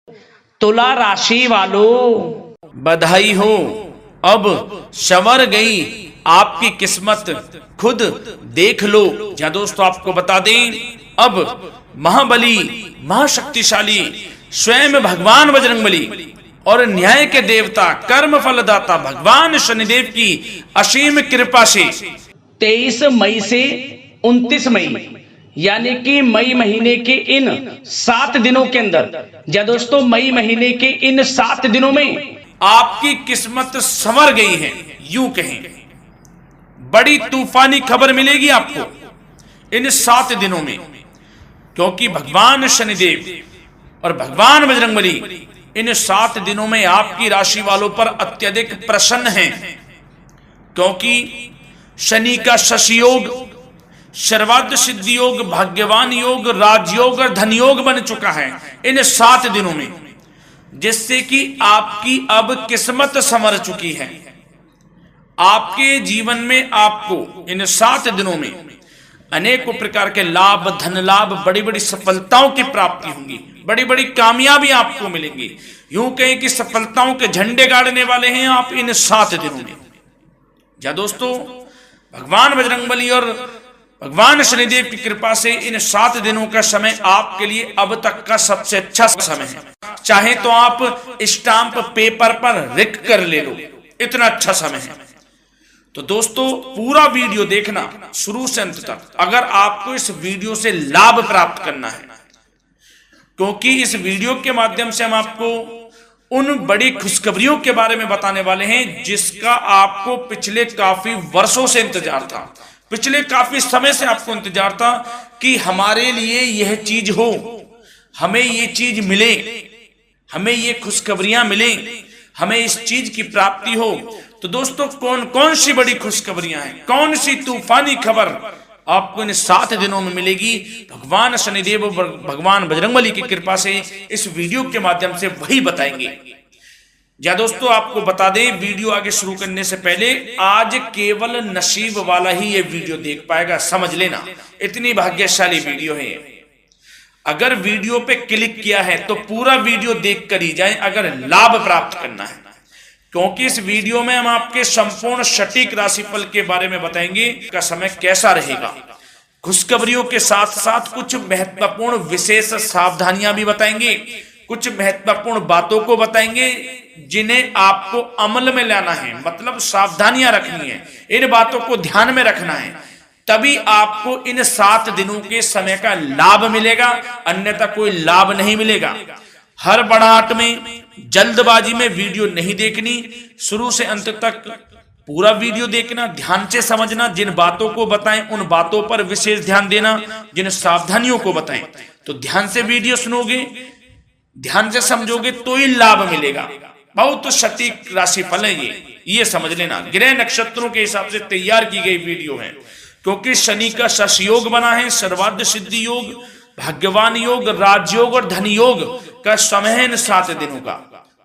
तुला राशि वालों, बधाई हो, अब संवर गई आपकी किस्मत, खुद देख लो। या दोस्तों आपको बता दें, अब महाबली महाशक्तिशाली स्वयं भगवान बजरंगबली और न्याय के देवता कर्म फलदाता भगवान शनिदेव की असीम कृपा से 23 मई से 29 मई यानी कि मई महीने के इन 7 दिनों के अंदर, या दोस्तों मई महीने के इन 7 दिनों में आपकी किस्मत संवर गई है। यूं कहें, बड़ी तूफानी खबर मिलेगी आपको इन 7 दिनों में, क्योंकि भगवान शनिदेव और भगवान बजरंगबली इन 7 दिनों में आपकी राशि वालों पर अत्यधिक प्रसन्न हैं, क्योंकि शनि का शशि योग, सर्वार्थ सिद्धि योग, भाग्यवान योग, राजयोग और धन योग बन चुका है इन 7 दिनों में, जिससे कि आपकी अब किस्मत संवर चुकी है। आपके जीवन में आपको इन 7 दिनों में अनेकों प्रकार के लाभ, धन लाभ, बड़ी बड़ी सफलताओं की प्राप्ति होंगी, बड़ी बड़ी कामयाबी आपको मिलेंगी। यूं कहें कि सफलताओं के झंडे गाड़ने वाले हैं आप इन 7 दिनों में। या दोस्तों, भगवान बजरंगबली और भगवान शनिदेव की कृपा से इन 7 दिनों का समय आपके लिए अब तक का सबसे अच्छा समय है। चाहे तो आप स्टाम्प पेपर पर लिख कर ले लो, इतना अच्छा समय है। तो दोस्तों पूरा वीडियो देखना शुरू से अंत तक, अगर आपको इस वीडियो से लाभ प्राप्त करना है, क्योंकि इस वीडियो के माध्यम से हम आपको उन बड़ी खुशखबरियों के बारे में बताने वाले हैं जिसका आपको पिछले काफी वर्षों से इंतजार था, पिछले काफी समय से आपको इंतजार था कि हमारे लिए यह चीज हो, हमें ये चीज मिले, हमें ये खुशखबरियां मिले, हमें इस चीज की प्राप्ति हो। तो दोस्तों कौन कौन सी बड़ी खुशखबरियां हैं, कौन सी तूफानी खबर आपको इन 7 दिनों में मिलेगी, भगवान शनिदेव और भगवान बजरंगबली की कृपा से इस वीडियो के माध्यम से वही बताएंगे। या दोस्तों आपको बता दें, वीडियो आगे शुरू करने से पहले, आज केवल नसीब वाला ही ये वीडियो देख पाएगा, समझ लेना, इतनी भाग्यशाली वीडियो है। अगर वीडियो पे क्लिक किया है तो पूरा वीडियो देख कर ही जाए अगर लाभ प्राप्त करना है, क्योंकि इस वीडियो में हम आपके संपूर्ण सटीक राशिफल के बारे में बताएंगे का समय कैसा रहेगा। खुशखबरियों के साथ साथ कुछ महत्वपूर्ण विशेष सावधानियां भी बताएंगे, कुछ महत्वपूर्ण बातों को बताएंगे जिन्हें आपको अमल में लाना है, मतलब सावधानियां रखनी है, इन बातों को ध्यान में रखना है, तभी आपको इन 7 दिनों के समय का लाभ मिलेगा, अन्यथा कोई लाभ नहीं मिलेगा। हर बढ़ाहट में, जल्दबाजी में वीडियो नहीं देखनी, शुरू से अंत तक पूरा वीडियो देखना, ध्यान से समझना, जिन बातों को बताएं उन बातों पर विशेष ध्यान देना, जिन सावधानियों को बताएं तो ध्यान से वीडियो सुनोगे, ध्यान से समझोगे तो ही लाभ मिलेगा। बहुत सटीक राशिफल है ये समझ लेना, ग्रह नक्षत्रों के हिसाब से तैयार की गई वीडियो है, क्योंकि शनि का शशि योग बना है, सर्वार्थ सिद्धि योग, भाग्यवान योग, राजयोग और धन योग का समय है इन 7 दिनों का।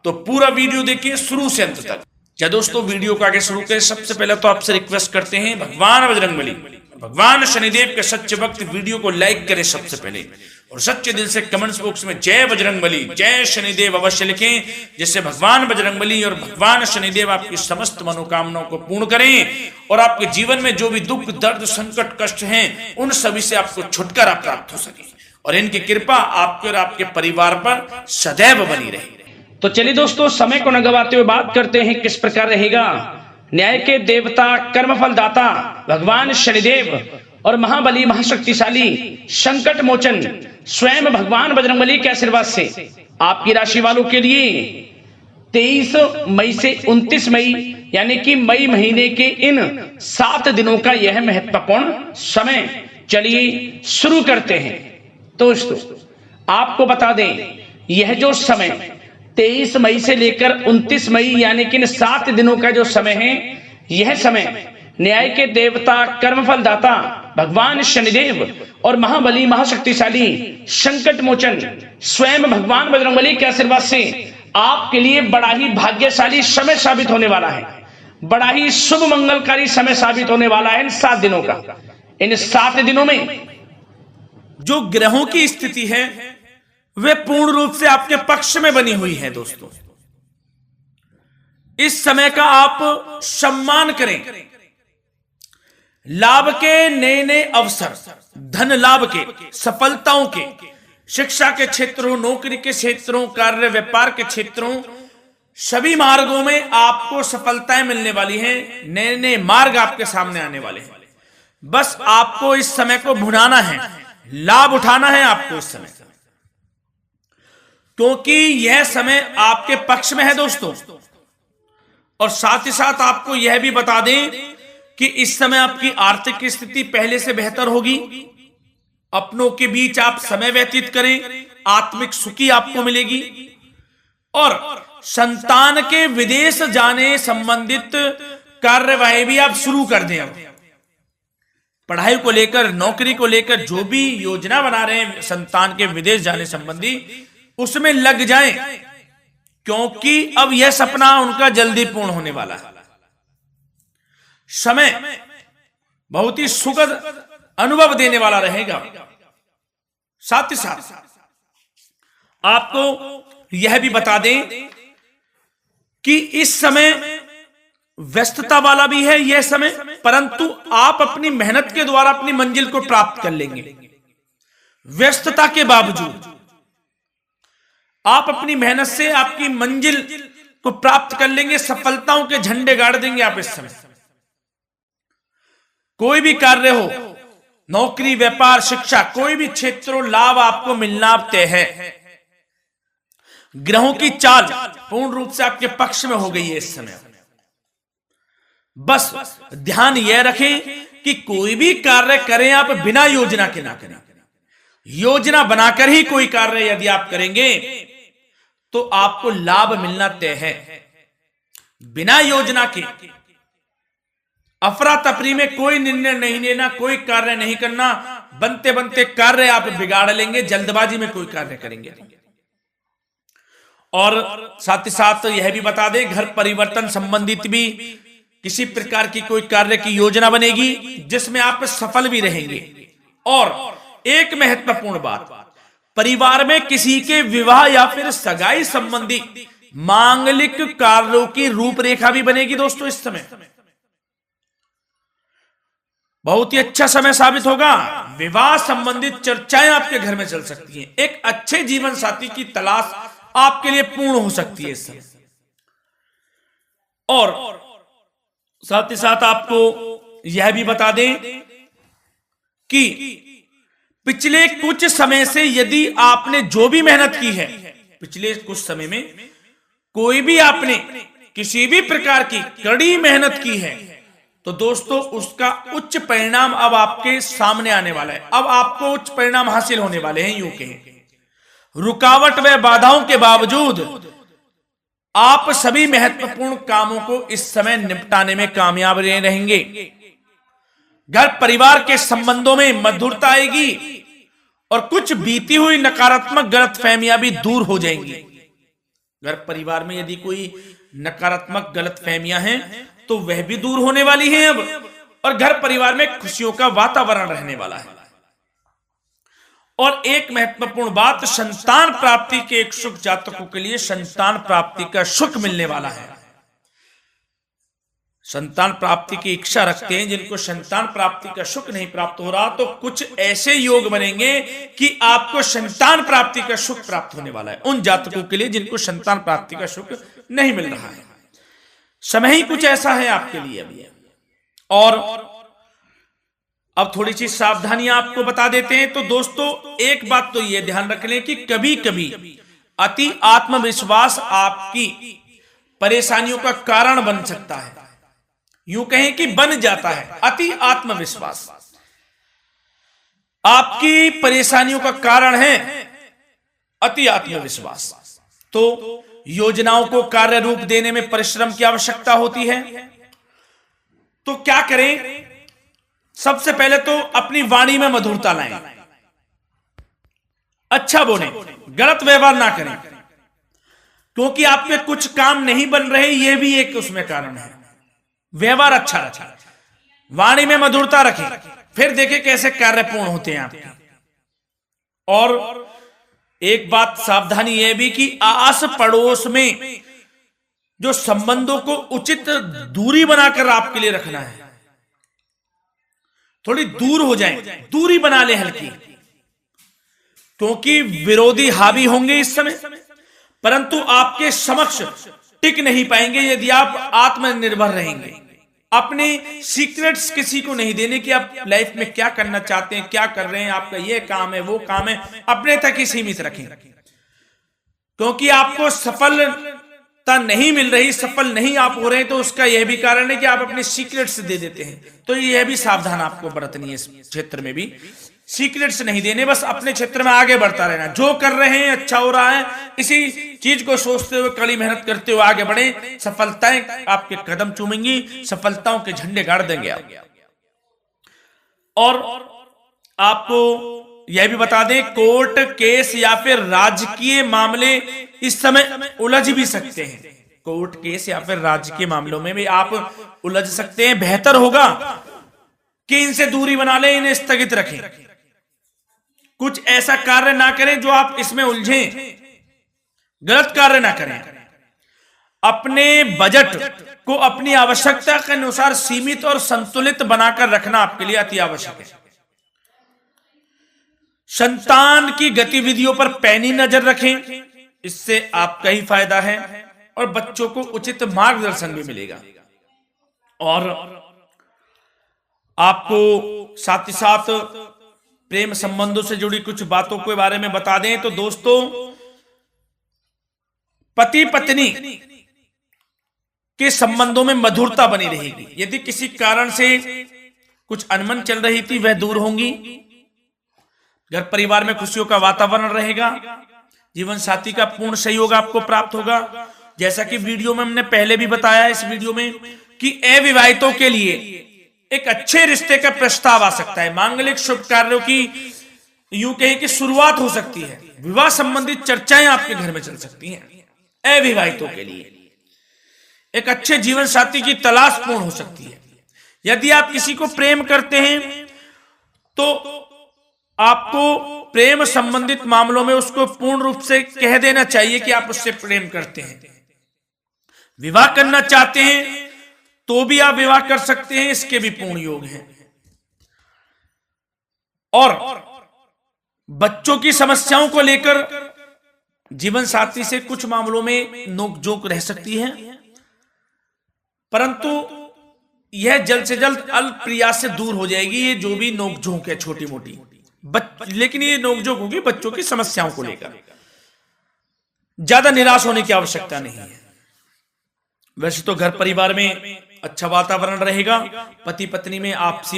तो पूरा वीडियो देखिए शुरू से अंत तक। या दोस्तों वीडियो को आगे शुरू करें, सबसे पहले तो आपसे रिक्वेस्ट करते हैं, भगवान बजरंगबली, भगवान शनिदेव के सच्चे भक्त वीडियो को लाइक करें सबसे पहले, और सच्चे दिल से कमेंट्स बॉक्स में जय बजरंगबली, जय शनिदेव अवश्य लिखें, जिससे भगवान बजरंगबली और भगवान शनिदेव आपकी समस्त मनोकामनाओं को पूर्ण करें और आपके जीवन में जो भी दुख, दर्द, संकट, कष्ट हैं उन सभी से आपको छुटकारा प्राप्त हो सके और इनकी कृपा आपके और आपके परिवार पर सदैव बनी रहे। तो चलिए दोस्तों, समय को न गवाते हुए बात करते हैं किस प्रकार रहेगा न्याय के देवता, कर्मफल दाता भगवान शनिदेव और महाबली महाशक्तिशाली संकट मोचन स्वयं भगवान बजरंगबली के आशीर्वाद से आपकी राशि वालों के लिए 23 मई से 29 मई यानी कि मई महीने के इन 7 दिनों का यह महत्वपूर्ण समय। चलिए शुरू करते हैं। दोस्तों आपको बता दें, यह जो समय 23 मई से लेकर 29 मई यानी कि इन 7 दिनों का जो समय है, यह समय न्याय के देवता, कर्मफल दाता भगवान शनिदेव और महाबली महाशक्तिशाली संकट मोचन स्वयं भगवान बजरंगबली के आशीर्वाद से आपके लिए बड़ा ही भाग्यशाली समय साबित होने वाला है, बड़ा ही शुभ मंगलकारी समय साबित होने वाला है इन 7 दिनों का। इन 7 दिनों में जो ग्रहों की स्थिति है वे पूर्ण रूप से आपके पक्ष में बनी हुई है। दोस्तों, इस समय का आप सम्मान करें। लाभ के नए नए अवसर, धन लाभ के, सफलताओं के, शिक्षा के क्षेत्रों, नौकरी के क्षेत्रों, कार्य व्यापार के क्षेत्रों, सभी मार्गों में आपको सफलताएं मिलने वाली हैं। नए नए मार्ग आपके सामने आने वाले हैं। बस आपको इस समय को भुनाना है, लाभ उठाना है आपको इस समय, क्योंकि यह समय आपके पक्ष में है दोस्तों। और साथ ही साथ आपको यह भी बता दें कि इस समय आपकी आर्थिक स्थिति पहले से बेहतर होगी। अपनों के बीच आप समय व्यतीत करें, आत्मिक सुखी आपको मिलेगी। और संतान के विदेश जाने संबंधित कार्यवाही भी आप शुरू कर दें। अब पढ़ाई को लेकर, नौकरी को लेकर जो भी योजना बना रहे हैं संतान के विदेश जाने संबंधी, उसमें लग जाएं, क्योंकि अब यह सपना उनका जल्दी पूर्ण होने वाला है। समय बहुत ही सुखद अनुभव देने वाला रहेगा। साथ ही साथ आपको यह भी बता दें कि इस समय व्यस्तता वाला भी है यह समय, परंतु आप अपनी मेहनत के द्वारा अपनी मंजिल को प्राप्त कर लेंगे। व्यस्तता के बावजूद आप अपनी मेहनत से आपकी मंजिल को प्राप्त कर लेंगे। सफलताओं के झंडे गाड़ देंगे आप इस समय। कोई भी कार्य हो, नौकरी, व्यापार, शिक्षा, कोई भी क्षेत्रों, लाभ आपको मिलना तय है। ग्रहों की चाल पूर्ण रूप से आपके पक्ष में हो गई है इस समय। बस ध्यान यह रखें कि कोई भी कार्य करें आप बिना योजना के ना करें। योजना बनाकर ही कोई कार्य यदि आप करेंगे तो आपको लाभ मिलना तय है। बिना योजना के अफरा तफरी में कोई निर्णय नहीं लेना, कोई कार्य नहीं करना। बनते बनते कार्य आप बिगाड़ लेंगे, जल्दबाजी में कोई कार्य करेंगे। और साथ ही साथ यह भी बता दें, घर परिवर्तन संबंधित भी किसी प्रकार की कोई कार्य की योजना बनेगी जिसमें आप सफल भी रहेंगे। और एक महत्वपूर्ण बात, परिवार में किसी के विवाह या फिर सगाई संबंधी मांगलिक कार्यों की रूपरेखा भी बनेगी दोस्तों। इस समय बहुत ही अच्छा समय साबित होगा। विवाह संबंधित चर्चाएं आपके घर में चल सकती हैं। एक अच्छे जीवन साथी की तलाश आपके लिए पूर्ण हो सकती है इस समय। और साथ ही साथ आपको यह भी बता दें कि पिछले कुछ समय से यदि आपने जो भी मेहनत की है, पिछले कुछ समय में कोई भी आपने किसी भी प्रकार की कड़ी मेहनत की है, तो दोस्तों उसका उच्च परिणाम अब आपके सामने आने वाला है। अब आपको उच्च परिणाम हासिल होने वाले हैं। यूं कहें, रुकावट व बाधाओं के बावजूद आप सभी महत्वपूर्ण कामों को इस समय निपटाने में कामयाब रहेंगे। घर परिवार के संबंधों में मधुरता आएगी और कुछ बीती हुई नकारात्मक गलतफहमियां भी दूर हो जाएंगी। घर परिवार में यदि कोई नकारात्मक गलतफहमियां हैं तो वह भी दूर होने वाली हैं अब, और घर परिवार में खुशियों का वातावरण रहने वाला है। और एक महत्वपूर्ण बात, संतान प्राप्ति के इच्छुक जातकों के लिए संतान प्राप्ति का सुख मिलने वाला है। संतान प्राप्ति की इच्छा रखते हैं जिनको संतान प्राप्ति का सुख नहीं प्राप्त हो रहा, तो कुछ ऐसे योग बनेंगे कि आपको संतान प्राप्ति का सुख प्राप्त होने वाला है। उन जातकों के लिए जिनको संतान प्राप्ति का सुख नहीं मिल रहा है, समय ही कुछ ऐसा है आपके लिए अभी। और अब थोड़ी सी सावधानियां आपको बता देते हैं। तो दोस्तों एक बात तो यह ध्यान रख लें कि कभी कभी अति आत्मविश्वास आपकी परेशानियों का कारण बन सकता है। यूं कहें कि बन जाता है। अति आत्मविश्वास आपकी परेशानियों का कारण है। अति आत्मविश्वास तो योजनाओं को कार्य रूप देने में परिश्रम की आवश्यकता होती है। तो क्या करें? सबसे पहले तो अपनी वाणी में मधुरता लाएं, अच्छा बोलें, गलत व्यवहार ना करें, क्योंकि आपके कुछ काम नहीं बन रहे, यह भी एक उसमें कारण है। व्यवहार अच्छा रखें, वाणी में मधुरता रखें, फिर देखें कैसे कार्य पूर्ण होते हैं आपके। और एक बात सावधानी यह भी कि आस पड़ोस में जो संबंधों को उचित दूरी बनाकर आपके लिए रखना है, थोड़ी दूर हो जाए, दूरी बना ले हल्की, क्योंकि विरोधी हावी होंगे इस समय, परंतु आपके समक्ष टिक नहीं पाएंगे यदि आप आत्मनिर्भर रहेंगे। अपने सीक्रेट्स किसी को नहीं देने कि आप लाइफ में क्या करना चाहते हैं, क्या कर रहे हैं, आपका ये काम है, वो काम है, अपने तक ही सीमित रखें, क्योंकि आपको सफलता नहीं मिल रही, सफल नहीं आप हो रहे हैं, तो उसका यह भी कारण है कि आप अपने सीक्रेट्स दे देते हैं। तो यह भी सावधान आपको बरतनी है, इस क्षेत्र में भी सीक्रेट्स नहीं देने, बस अपने क्षेत्र में आगे बढ़ता रहना, जो कर रहे हैं अच्छा हो रहा है, इसी चीज को सोचते हुए कड़ी मेहनत करते हुए आगे बढ़े, सफलताएं आपके कदम चूमेंगी, सफलताओं के झंडे गाड़ देंगे आप। और आपको यह भी बता दें, कोर्ट केस या फिर राजकीय मामले इस समय उलझ भी सकते हैं। कोर्ट केस या फिर राजकीय मामलों में भी आप उलझ सकते हैं। बेहतर होगा कि इनसे दूरी बना लें, इन्हें स्थगित रखें, कुछ ऐसा कार्य ना करें जो आप इसमें उलझें, गलत कार्य ना करें। अपने बजट को अपनी आवश्यकता के अनुसार सीमित और संतुलित बनाकर रखना आपके लिए अति आवश्यक है। संतान की गतिविधियों पर पैनी नजर रखें, इससे आपका ही फायदा है और बच्चों को उचित मार्गदर्शन भी मिलेगा। और आपको साथ ही साथ प्रेम संबंधों से जुड़ी कुछ बातों के बारे में बता दें तो दोस्तों, पति पत्नी के संबंधों में मधुरता बनी रहेगी। यदि किसी कारण से कुछ अनबन चल रही थी वह दूर होंगी, घर परिवार में खुशियों का वातावरण रहेगा, जीवन साथी का पूर्ण सहयोग आपको प्राप्त होगा। जैसा कि वीडियो में हमने पहले भी बताया इस वीडियो में कि अविवाहितों के लिए एक अच्छे रिश्ते का प्रस्ताव आ सकता है, मांगलिक शुभ कार्यों की यूं कहें कि शुरुआत हो सकती है, विवाह संबंधित चर्चाएं आपके घर में चल सकती हैं। अविवाहितों के लिए एक अच्छे जीवन साथी की तलाश पूर्ण हो सकती है। यदि आप किसी को प्रेम करते हैं तो आपको प्रेम संबंधित मामलों में उसको पूर्ण रूप से कह देना चाहिए कि आप उससे प्रेम करते हैं। विवाह करना चाहते हैं तो भी आप विवाह कर सकते हैं, इसके भी पूर्ण योग हैं। और बच्चों की समस्याओं को लेकर जीवन साथी से कुछ मामलों में नोकझोंक रह सकती है, परंतु यह जल्द से जल्द अल्प प्रयास से दूर हो जाएगी। ये जो भी नोकझोंक है छोटी मोटी, लेकिन ये नोकझोंक होगी बच्चों की समस्याओं को लेकर। ज्यादा निराश होने की आवश्यकता नहीं है। वैसे तो घर परिवार में अच्छा वातावरण रहेगा, पति पत्नी में आपसी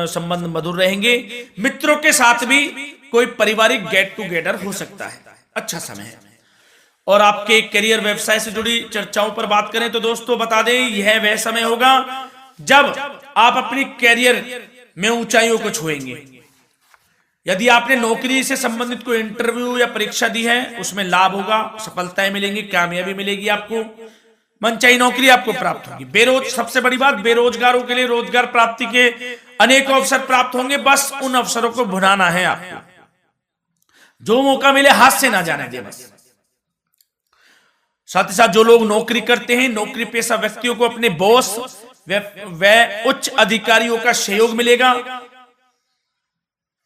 संबंध मधुर रहेंगे, मित्रों के साथ भी कोई पारिवारिक गेट टुगेदर हो सकता है, अच्छा समय है। और आपके करियर व्यवसाय से जुड़ी चर्चाओं पर बात करें तो दोस्तों बता दें, यह वह समय होगा जब आप अपनी करियर में ऊंचाइयों को छुएंगे। यदि आपने नौकरी से संबंधित कोई इंटरव्यू या परीक्षा दी है, उसमें लाभ होगा, सफलताएं मिलेंगी, कामयाबी मिलेगी, आपको मनचाही नौकरी आपको प्राप्त होगी। सबसे बड़ी बात, बेरोजगारों के लिए रोजगार प्राप्ति के अनेक अवसर प्राप्त होंगे, बस उन अवसरों को भुनाना है आपको। जो मौका मिले हाथ से ना जाने दे बस। साथ ही साथ जो लोग नौकरी करते हैं, नौकरी पेशा व्यक्तियों को अपने बॉस व उच्च अधिकारियों का सहयोग मिलेगा,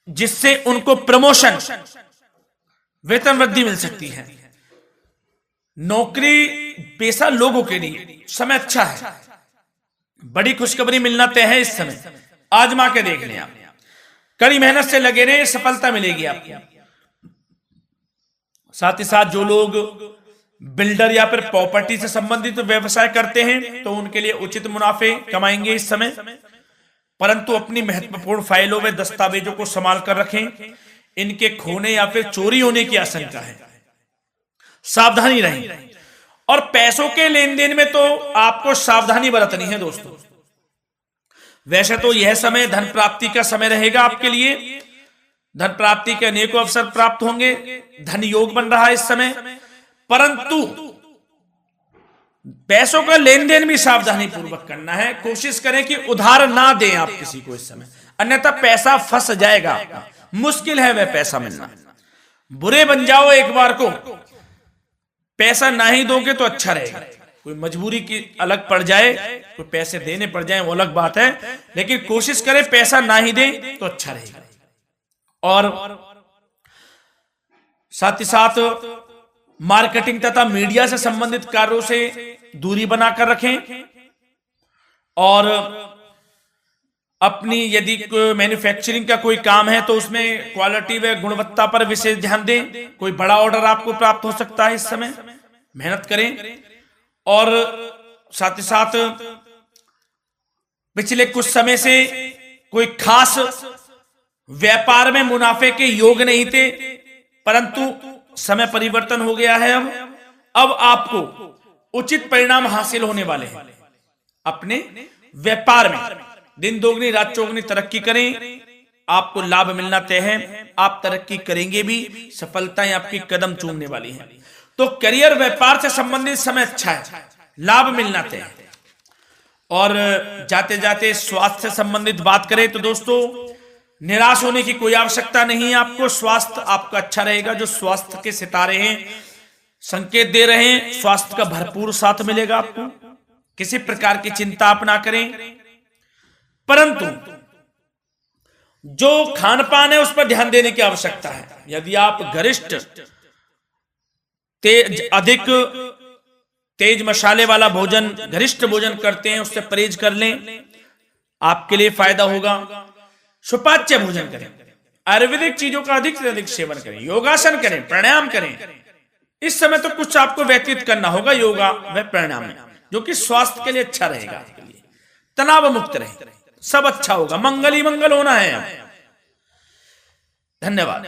जिससे उनको प्रमोशन, वेतन वृद्धि मिल सकती है। नौकरी पेशा लोगों के लिए समय अच्छा है, बड़ी खुशखबरी मिलना तय है इस समय। आजमा के देख लें आप, कड़ी मेहनत से लगे रहे, सफलता मिलेगी आपको। साथ ही साथ जो लोग बिल्डर या फिर प्रॉपर्टी से संबंधित व्यवसाय करते हैं तो उनके लिए उचित मुनाफे कमाएंगे इस समय, परंतु अपनी महत्वपूर्ण फाइलों व दस्तावेजों को संभाल कर रखें, इनके खोने या फिर चोरी होने की आशंका है, सावधानी रहें। और पैसों के लेन देन में तो आपको सावधानी बरतनी है दोस्तों। वैसे तो यह समय धन प्राप्ति का समय रहेगा आपके लिए, धन प्राप्ति के अनेकों अवसर प्राप्त होंगे, धन योग बन रहा है इस समय, परंतु पैसों का लेन देन भी सावधानी पूर्वक करना है। कोशिश करें कि उधार ना दें आप किसी को इस समय, अन्यथा पैसा फंस जाएगा आपका, मुश्किल है वह पैसा मिलना। बुरे बन जाओ एक बार को, पैसा ना ही दोगे तो अच्छा रहेगा। कोई मजबूरी की अलग पड़ जाए, कोई पैसे देने पड़ जाए वो अलग बात है, लेकिन कोशिश करें पैसा ना ही दे तो अच्छा रहेगा। और साथ ही साथ मार्केटिंग तथा मीडिया से संबंधित कार्यों से दूरी बनाकर रखें, और अपनी यदि मैन्युफैक्चरिंग का कोई काम है तो उसमें क्वालिटी व गुणवत्ता पर विशेष ध्यान दें। कोई बड़ा ऑर्डर आपको प्राप्त हो सकता है इस समय, मेहनत करें। और साथ ही साथ पिछले कुछ समय से कोई खास व्यापार में मुनाफे के योग नहीं थे, परंतु समय परिवर्तन हो गया है। अब आपको उचित परिणाम हासिल होने वाले हैं। अपने व्यापार में दिन दोगुनी रात चौगुनी तरक्की करें, आपको लाभ मिलना तय है। आप तरक्की करेंगे भी, सफलताएं आपकी कदम चूमने वाली हैं। तो करियर व्यापार से संबंधित समय अच्छा है, लाभ मिलना तय है। और जाते जाते स्वास्थ्य से संबंधित बात करें तो दोस्तों, निराश होने की कोई आवश्यकता नहीं है आपको। स्वास्थ्य आपका अच्छा रहेगा। जो स्वास्थ्य के सितारे हैं संकेत दे रहे हैं, स्वास्थ्य का भरपूर साथ मिलेगा आपको। किसी प्रकार की चिंता आप ना करें, परंतु जो खान पान है उस पर ध्यान देने की आवश्यकता है। यदि आप गरिष्ठ अधिक तेज मसाले वाला भोजन, गरिष्ठ भोजन करते हैं, उससे परहेज कर लें, आपके लिए फायदा होगा। सुपाच्य भोजन करें, आयुर्वेदिक चीजों का अधिक से अधिक सेवन करें, योगासन करें, प्राणायाम करें। इस समय तो कुछ आपको व्यतीत करना होगा योगा व प्राणायाम में, जो कि स्वास्थ्य के लिए अच्छा रहेगा, आपके लिए तनाव मुक्त रहे, सब अच्छा होगा। मंगल ही मंगल होना है। धन्यवाद।